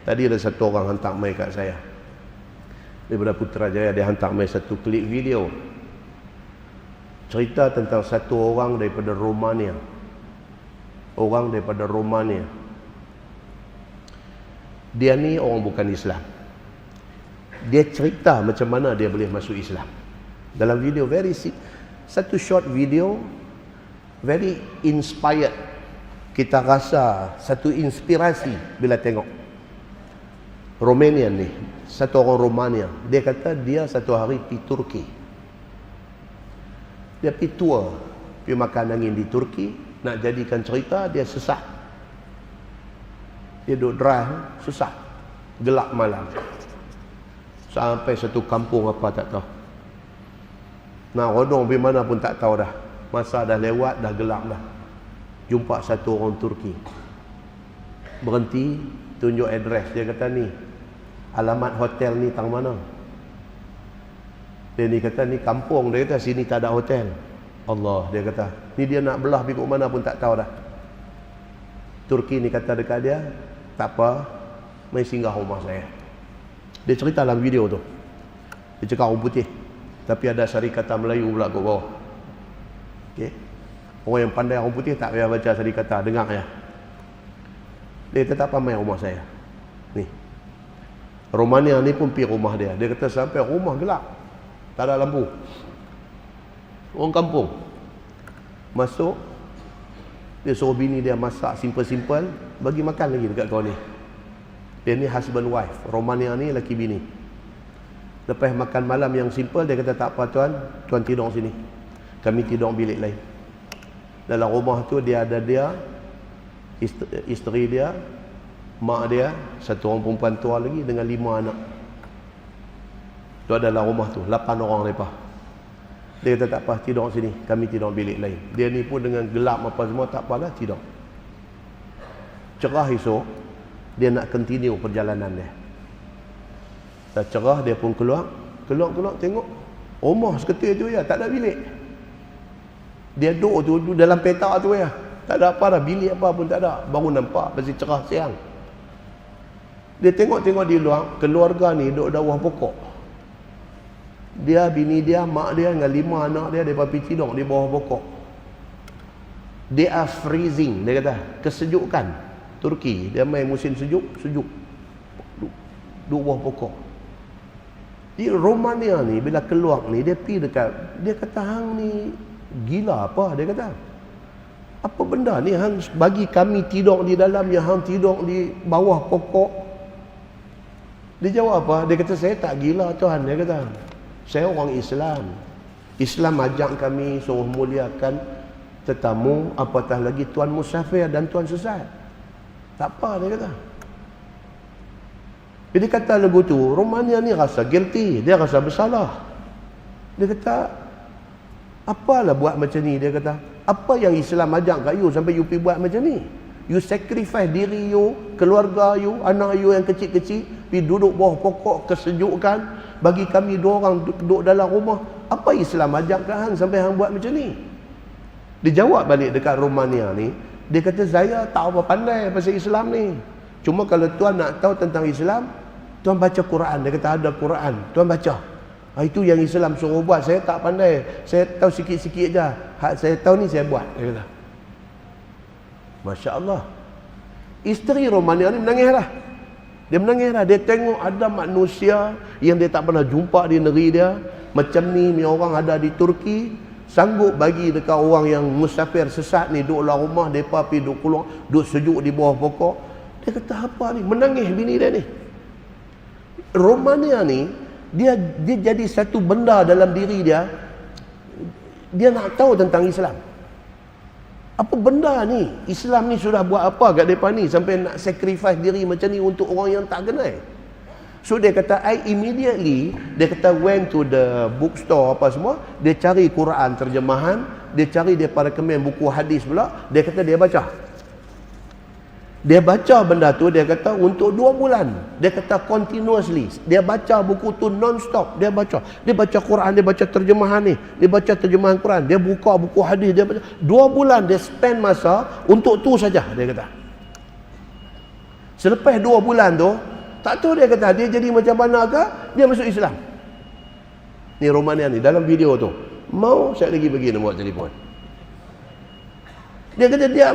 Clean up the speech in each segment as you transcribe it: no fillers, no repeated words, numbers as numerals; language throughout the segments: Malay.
Tadi ada satu orang hantar mail kat saya daripada Putrajaya. Dia hantar mail satu klip video cerita tentang satu orang daripada Romania. Orang daripada Romania. Dia ni orang bukan Islam. Dia cerita macam mana dia boleh masuk Islam. Dalam video satu short video, very inspired. Kita rasa satu inspirasi bila tengok. Romanian ni, satu orang Romania. Dia kata dia satu hari pergi Turki. Dia pergi tour, pergi makan angin di Turki. Nak jadikan cerita, dia sesat. Dia duduk drive, sesat. Gelap malam. Sampai satu kampung apa tak tahu. Nak rodong pergi mana pun tak tahu dah. Masa dah lewat, dah gelap dah. Jumpa satu orang Turki. Berhenti, tunjuk address. Dia kata ni, alamat hotel ni tang mana? Dia ni kata ni kampung. Dia kata sini tak ada hotel. Allah, dia kata. Ni dia nak belah pergi ke mana pun tak tahu dah. Turki ni kata dekat dia, tak apa, mai singgah rumah saya. Dia cerita dalam video tu. Dia cakap orang putih. Tapi ada sarikata Melayu pula kat bawah. Okey. Orang yang pandai orang putih tak payah baca sarikata, dengar ya. Dia kata tak apa, mai rumah saya. Ni. Romania ni pun pergi rumah dia. Dia kata sampai rumah gelap. Tak ada lampu. Orang kampung. Masuk. Dia suruh bini dia masak simple-simple. Bagi makan lagi dekat kau ni. Dia ni husband wife. Romania ni laki bini. Lepas makan malam yang simple, dia kata tak apa tuan. Tuan tidur sini. Kami tidur bilik lain. Dalam rumah tu dia ada dia, isteri dia, mak dia, satu orang perempuan tua lagi dengan 5 anak. Tu dalam rumah tu, 8 orang mereka. Dia kata tak apa, tidur sini. Kami tidur bilik lain. Dia ni pun dengan gelap apa semua, tak apalah, tidur. Cerah esok, dia nak continue perjalanan dia. Dah cerah, dia pun keluar. Keluar tengok. Rumah seketul tu ya, tak ada bilik. Dia duduk tu dalam petak tu ya. Tak ada apa dah, bilik apa pun tak ada. Baru nampak, masih cerah siang. Dia tengok-tengok di luar, keluarga ni duduk bawah pokok. Dia, bini dia, mak dia dengan 5 anak dia, mereka pergi tidur di bawah pokok. They are freezing, dia kata. Kesejukan. Turki, dia main musim sejuk. Duduk bawah pokok. Di Romania ni, bila keluar ni, dia pergi dekat, dia kata, hang ni gila apa? Dia kata, apa benda ni hang bagi kami tidur di dalam, yang hang tidur di bawah pokok? Dia jawab apa? Dia kata, saya tak gila Tuhan. Dia kata, saya orang Islam. Islam ajak kami suruh muliakan tetamu, apatah lagi tuan musafir dan tuan sesat. Tak apa, dia kata. Jadi kata lagu tu, Romania ni rasa guilty, dia rasa bersalah. Dia kata, apalah buat macam ni? Dia kata, apa yang Islam ajak kat you sampai you pergi buat macam ni? You sacrifice diri you, keluarga you, anak you yang kecil-kecil, pergi duduk bawah pokok kesejukan, bagi kami 2 orang duduk dalam rumah. Apa Islam ajak kat hang sampai hang buat macam ni? Dia jawab balik dekat Romania ni, dia kata, saya tak apa pandai pasal Islam ni. Cuma kalau tuan nak tahu tentang Islam, tuan baca Quran. Dia kata ada Quran, tuan baca. Itu yang Islam suruh buat. Saya tak pandai, saya tahu sikit-sikit je. Hak saya tahu ni saya buat. Dia kata, Masya Allah. Isteri Romania ni menangis lah. Dia menangis lah. Dia tengok ada manusia yang dia tak pernah jumpa di negeri dia. Macam ni orang ada di Turki, sanggup bagi dekat orang yang musafir sesat ni duduk dalam rumah, mereka pergi duduk keluar, duduk sejuk di bawah pokok. Dia kata apa ni? Menangis bini dia ni. Romania ni, dia jadi satu benda dalam diri dia. Dia nak tahu tentang Islam. Apa benda ni? Islam ni sudah buat apa kat mereka ni sampai nak sacrifice diri macam ni untuk orang yang tak kenal? So dia kata, I immediately, dia kata went to the bookstore apa semua, dia cari Quran terjemahan, dia cari daripada kemen buku hadis pula, dia kata dia baca. Dia baca benda tu, dia kata untuk 2 bulan. Dia kata continuously. Dia baca buku tu non-stop. Dia baca Quran, dia baca terjemahan ni. Dia baca terjemahan Quran. Dia buka buku hadis, dia baca. 2 bulan dia spend masa untuk tu saja, dia kata. Selepas 2 bulan tu, Tak tahu dia kata, dia jadi macam mana ke, dia masuk Islam. Ni Romania ni, dalam video tu. Mau saya lagi bagi nombor telefon. Dia kata dia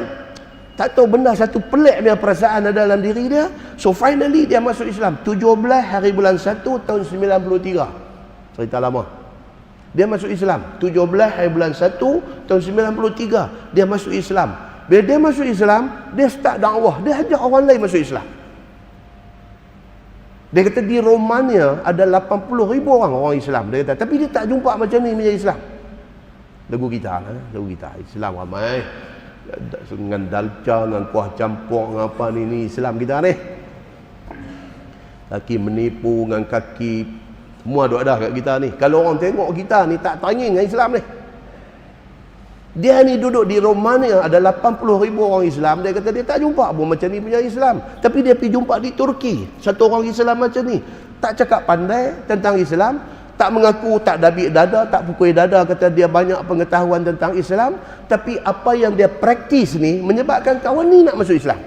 tak tahu benda satu pelik punya perasaan ada dalam diri dia. So finally dia masuk Islam 17 hari bulan 1 tahun 93. Cerita lama. Dia masuk Islam 17 hari bulan 1 tahun 93. Dia masuk Islam. Bila dia masuk Islam, dia start dakwah. Dia ajak orang lain masuk Islam. Dia kata di Romania ada 80,000 orang Islam. Dia kata, tapi dia tak jumpa macam ni menjadi Islam. Lagu kita Islam ramai. Dengan dalca, dengan kuah campur, dengan apa ni Islam kita ni. Kaki menipu dengan kaki, semua ada kat kita ni. Kalau orang tengok kita ni tak tanya dengan Islam ni. Dia ni duduk di Romania, ada 80,000 orang Islam. Dia kata dia tak jumpa pun macam ni punya Islam. Tapi dia pergi jumpa di Turki, satu orang Islam macam ni. Tak cakap pandai tentang Islam, tak mengaku, tak dabik dada, tak pukul dada, kata dia banyak pengetahuan tentang Islam. Tapi apa yang dia praktis ni menyebabkan kawan ni nak masuk Islam.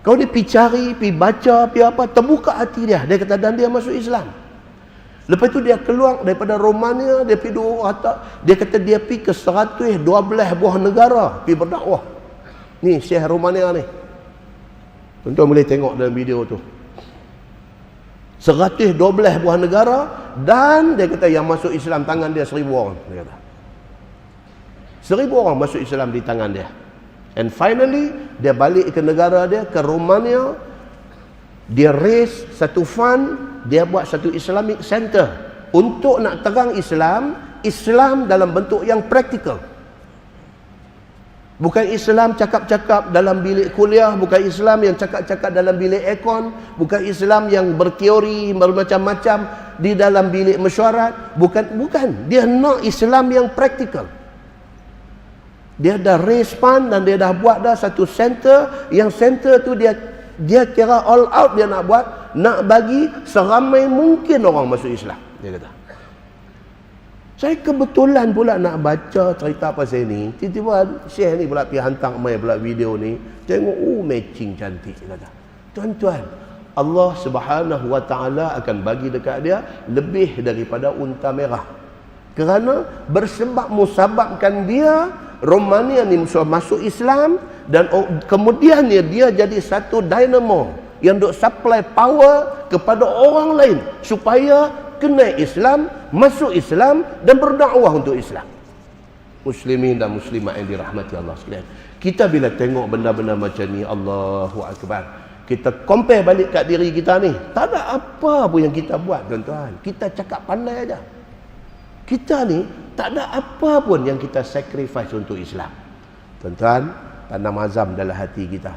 Kau ni pergi cari, pergi baca, pergi apa, terbuka hati dia. Dia kata dan dia masuk Islam. Lepas tu dia keluar daripada Romania, dia pergi dia kata dia pergi ke 112 buah negara pergi berdakwah. Ni Syekh Romania ni. Tuan-tuan boleh tengok dalam video tu. 112 buah negara, dan dia kata yang masuk Islam tangan dia 1,000 orang. Dia kata 1,000 orang masuk Islam di tangan dia. And finally dia balik ke negara dia, ke Romania. Dia raise satu fund, dia buat satu Islamic Center untuk nak terang Islam dalam bentuk yang praktikal. Bukan Islam cakap-cakap dalam bilik kuliah, bukan Islam yang cakap-cakap dalam bilik aircon, bukan Islam yang berteori bermacam-macam di dalam bilik mesyuarat, bukan. Dia nak Islam yang praktikal. Dia dah raise fund dan dia dah buat dah satu center, yang center tu dia kira all out, dia nak buat, nak bagi seramai mungkin orang masuk Islam, dia kata. Saya kebetulan pula nak baca cerita pasal ni, tiba-tiba Syekh ni pula pergi hantar mai pula video ni, tengok matching cantik, dia kata. Tuan-tuan, Allah Subhanahu Wa Taala akan bagi dekat dia lebih daripada unta merah. Kerana bersebab musababkan dia Romania ni masuk Islam, dan kemudian dia jadi satu dynamo yang duk supply power kepada orang lain supaya kena Islam, masuk Islam dan berdakwah untuk Islam. Muslimin dan muslimat yang dirahmati Allah sekalian, kita bila tengok benda-benda macam ni, Allahu Akbar, kita compare balik kat diri kita ni, tak ada apa pun yang kita buat, tuan-tuan. Kita cakap pandai aja. Kita ni tak ada apa pun yang kita sacrifice untuk Islam. Tuan-tuan, tanam azam dalam hati kita.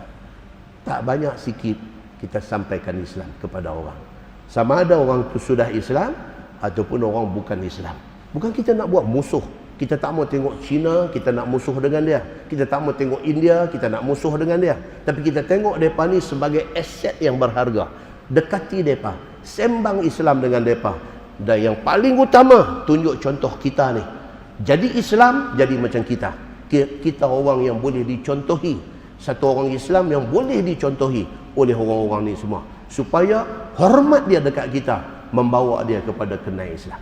Tak banyak sikit kita sampaikan Islam kepada orang. Sama ada orang tu sudah Islam ataupun orang bukan Islam. Bukan kita nak buat musuh. Kita tak mau tengok Cina, kita nak musuh dengan dia. Kita tak mau tengok India, kita nak musuh dengan dia. Tapi kita tengok mereka ni sebagai aset yang berharga. Dekati mereka, sembang Islam dengan mereka. Dan yang paling utama, tunjuk contoh kita ni. Jadi Islam, jadi macam kita. Kita orang yang boleh dicontohi. Satu orang Islam yang boleh dicontohi oleh orang-orang ni semua. Supaya hormat dia dekat kita, membawa dia kepada kenal Islam.